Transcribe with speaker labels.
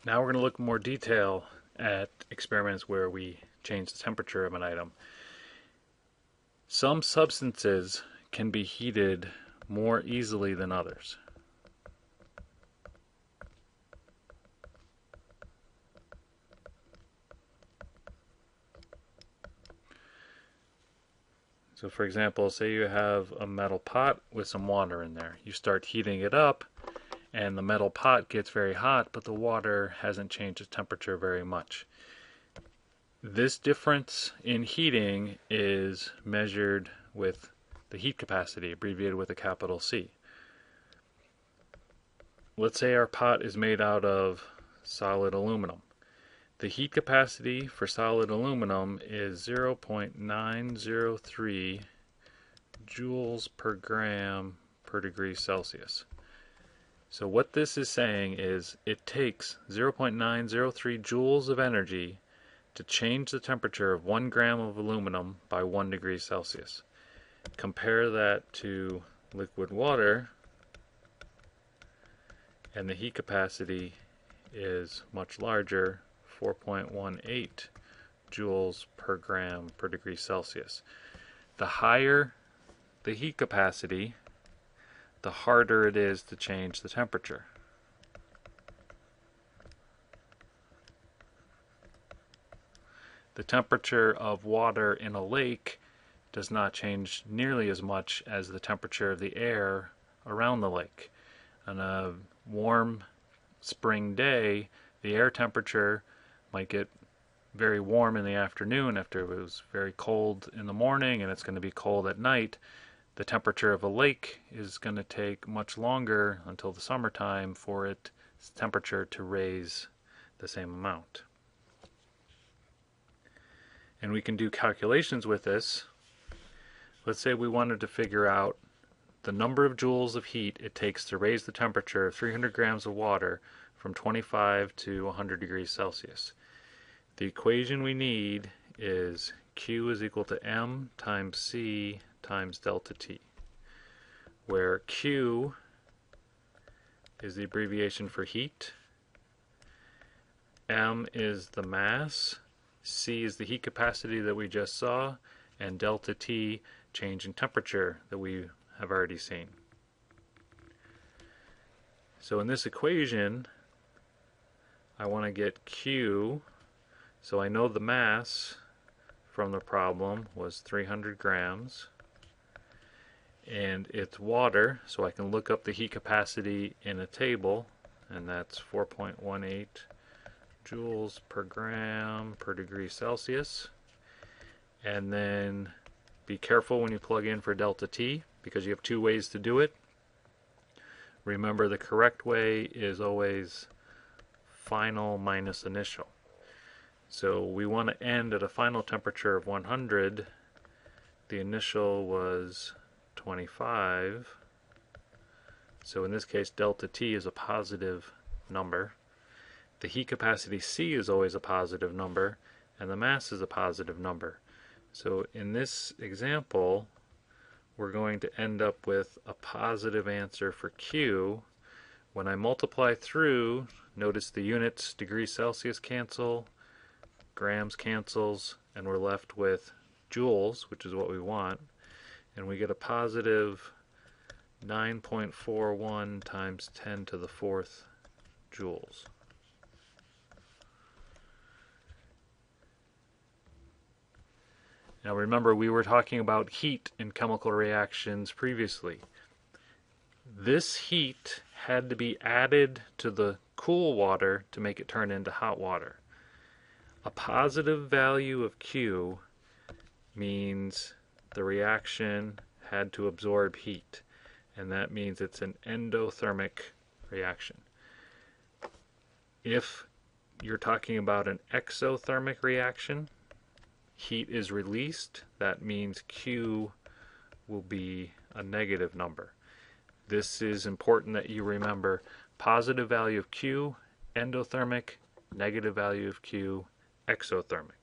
Speaker 1: Now we're going to look in more detail at experiments where we change the temperature of an item. Some substances can be heated more easily than others. So for example, say you have a metal pot with some water in there. You start heating it up and the metal pot gets very hot, but the water hasn't changed its temperature very much. This difference in heating is measured with the heat capacity, abbreviated with a capital C. Let's say our pot is made out of solid aluminum. The heat capacity for solid aluminum is 0.903 joules per gram per degree Celsius. So what this is saying is it takes 0.903 joules of energy to change the temperature of 1 gram of aluminum by 1 degree Celsius. Compare that to liquid water, and the heat capacity is much larger, 4.18 joules per gram per degree Celsius. The higher the heat capacity, the harder it is to change the temperature. The temperature of water in a lake does not change nearly as much as the temperature of the air around the lake. On a warm spring day, the air temperature might get very warm in the afternoon after it was very cold in the morning, and it's going to be cold at night. The temperature of a lake is going to take much longer until the summertime for its temperature to raise the same amount. And we can do calculations with this. Let's say we wanted to figure out the number of joules of heat it takes to raise the temperature of 300 grams of water from 25 to 100 degrees Celsius. The equation we need is Q is equal to M times C times delta T, where Q is the abbreviation for heat, M is the mass, C is the heat capacity that we just saw, and delta T, change in temperature that we have already seen. So in this equation, I want to get Q, so I know the mass from the problem was 300 grams, and it's water, so I can look up the heat capacity in a table, and that's 4.18 joules per gram per degree Celsius. And then be careful when you plug in for delta T, because you have two ways to do it. Remember, the correct way is always final minus initial. So we want to end at a final temperature of 100. The initial was 25. So in this case, delta T is a positive number. The heat capacity C is always a positive number, and the mass is a positive number. So in this example, we're going to end up with a positive answer for Q. When I multiply through, notice the units, degrees Celsius cancel, grams cancels, and we're left with joules, which is what we want, and we get a positive 9.41 times 10 to the 4th joules. Now remember, we were talking about heat in chemical reactions previously. This heat had to be added to the cool water to make it turn into hot water. A positive value of Q means the reaction had to absorb heat, and that means it's an endothermic reaction. If you're talking about an exothermic reaction, heat is released, that means Q will be a negative number. This is important that you remember: positive value of Q, endothermic; negative value of Q, exothermic.